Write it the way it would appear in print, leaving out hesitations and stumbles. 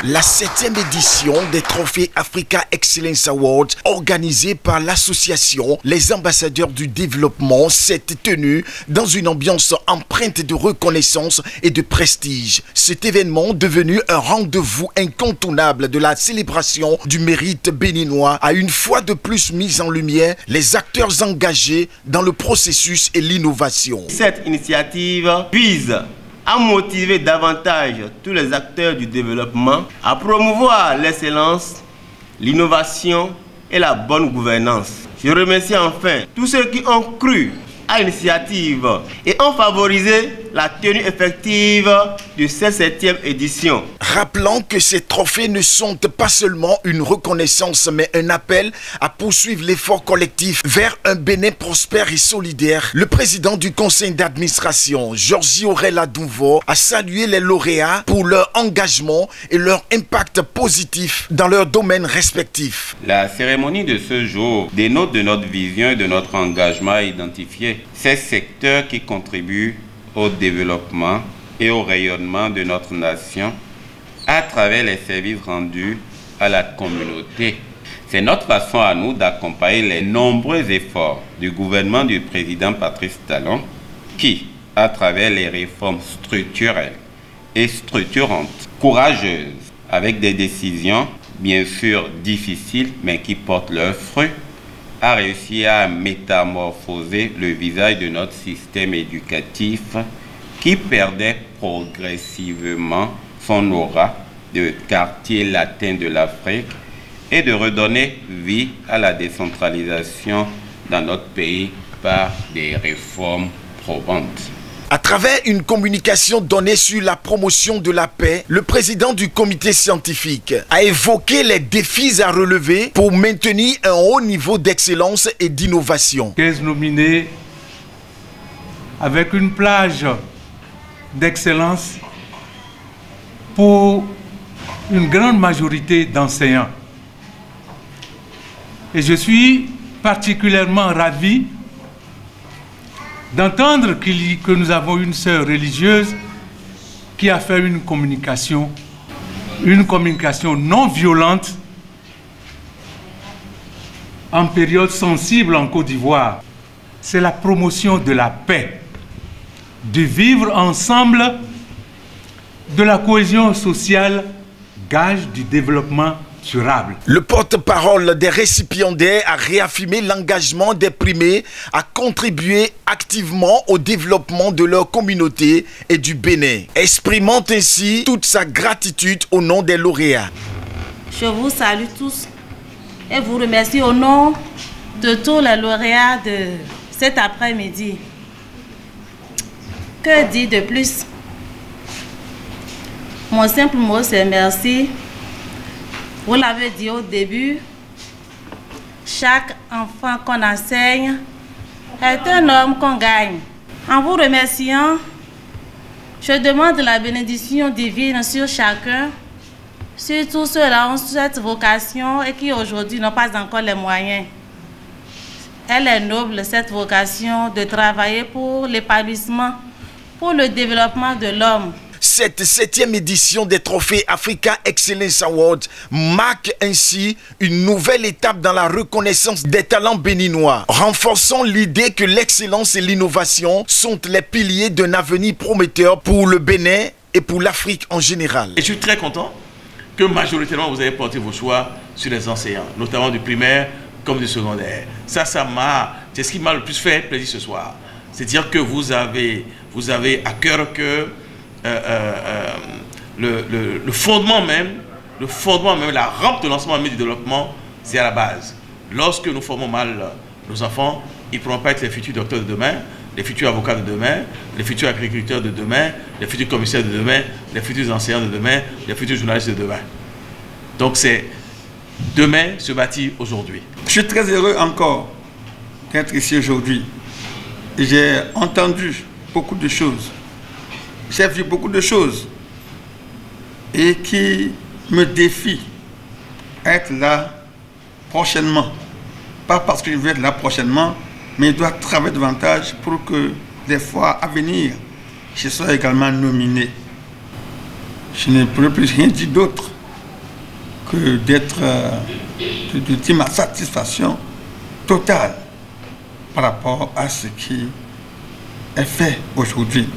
La 7e édition des Trophées Africa Excellence Awards, organisée par l'association Les Ambassadeurs du Développement, s'est tenue dans une ambiance empreinte de reconnaissance et de prestige. Cet événement, devenu un rendez-vous incontournable de la célébration du mérite béninois, a une fois de plus mis en lumière les acteurs engagés dans le processus et l'innovation. Cette initiative vise à motiver davantage tous les acteurs du développement, à promouvoir l'excellence, l'innovation et la bonne gouvernance. Je remercie enfin tous ceux qui ont cru à l'initiative et ont favorisé la tenue effective de cette 7e édition. Rappelons que ces trophées ne sont pas seulement une reconnaissance, mais un appel à poursuivre l'effort collectif vers un Bénin prospère et solidaire. Le président du conseil d'administration, Georgie Aurel Adouvo, a salué les lauréats pour leur engagement et leur impact positif dans leurs domaines respectifs. La cérémonie de ce jour dénote de notre vision et de notre engagement à identifier ces secteurs qui contribuent au développement et au rayonnement de notre nation à travers les services rendus à la communauté. C'est notre façon à nous d'accompagner les nombreux efforts du gouvernement du président Patrice Talon qui, à travers les réformes structurelles et structurantes, courageuses, avec des décisions bien sûr difficiles mais qui portent leurs fruits, a réussi à métamorphoser le visage de notre système éducatif qui perdait progressivement son aura de quartier latin de l'Afrique et de redonner vie à la décentralisation dans notre pays par des réformes probantes. À travers une communication donnée sur la promotion de la paix, le président du comité scientifique a évoqué les défis à relever pour maintenir un haut niveau d'excellence et d'innovation. 15 nominés avec une plage d'excellence pour une grande majorité d'enseignants. Et je suis particulièrement ravi d'entendre que nous avons une sœur religieuse qui a fait une communication non violente en période sensible en Côte d'Ivoire. C'est la promotion de la paix, de vivre ensemble, de la cohésion sociale, gage du développement durable. Le porte-parole des récipiendaires a réaffirmé l'engagement des primés à contribuer activement au développement de leur communauté et du Bénin, exprimant ainsi toute sa gratitude au nom des lauréats. Je vous salue tous et vous remercie au nom de tous les lauréats de cet après-midi. Que dire de plus? Mon simple mot, c'est merci. Vous l'avez dit au début, chaque enfant qu'on enseigne est un homme qu'on gagne. En vous remerciant, je demande la bénédiction divine sur chacun, sur tous ceux-là qui ont cette vocation et qui aujourd'hui n'ont pas encore les moyens. Elle est noble, cette vocation de travailler pour l'épanouissement, pour le développement de l'homme. Cette 7e édition des Trophées Africa Excellence Awards marque ainsi une nouvelle étape dans la reconnaissance des talents béninois, renforçant l'idée que l'excellence et l'innovation sont les piliers d'un avenir prometteur pour le Bénin et pour l'Afrique en général. Et je suis très content que majoritairement vous avez porté vos choix sur les enseignants, notamment du primaire comme du secondaire. C'est ce qui m'a le plus fait plaisir ce soir. C'est-à-dire que vous avez à cœur que le fondement même, la rampe de lancement du développement, c'est à la base. Lorsque nous formons mal nos enfants, ils ne pourront pas être les futurs docteurs de demain, les futurs avocats de demain, les futurs agriculteurs de demain, les futurs commissaires de demain, les futurs enseignants de demain, les futurs journalistes de demain. Donc c'est demain se bâtit aujourd'hui. Je suis très heureux encore d'être ici aujourd'hui. J'ai entendu beaucoup de choses. J'ai vu beaucoup de choses et qui me défient à être là prochainement. Pas parce que je veux être là prochainement, mais je dois travailler davantage pour que les fois à venir, je sois également nominé. Je ne pourrais plus rien dire d'autre que d'être, de dire ma satisfaction totale par rapport à ce qui est fait aujourd'hui.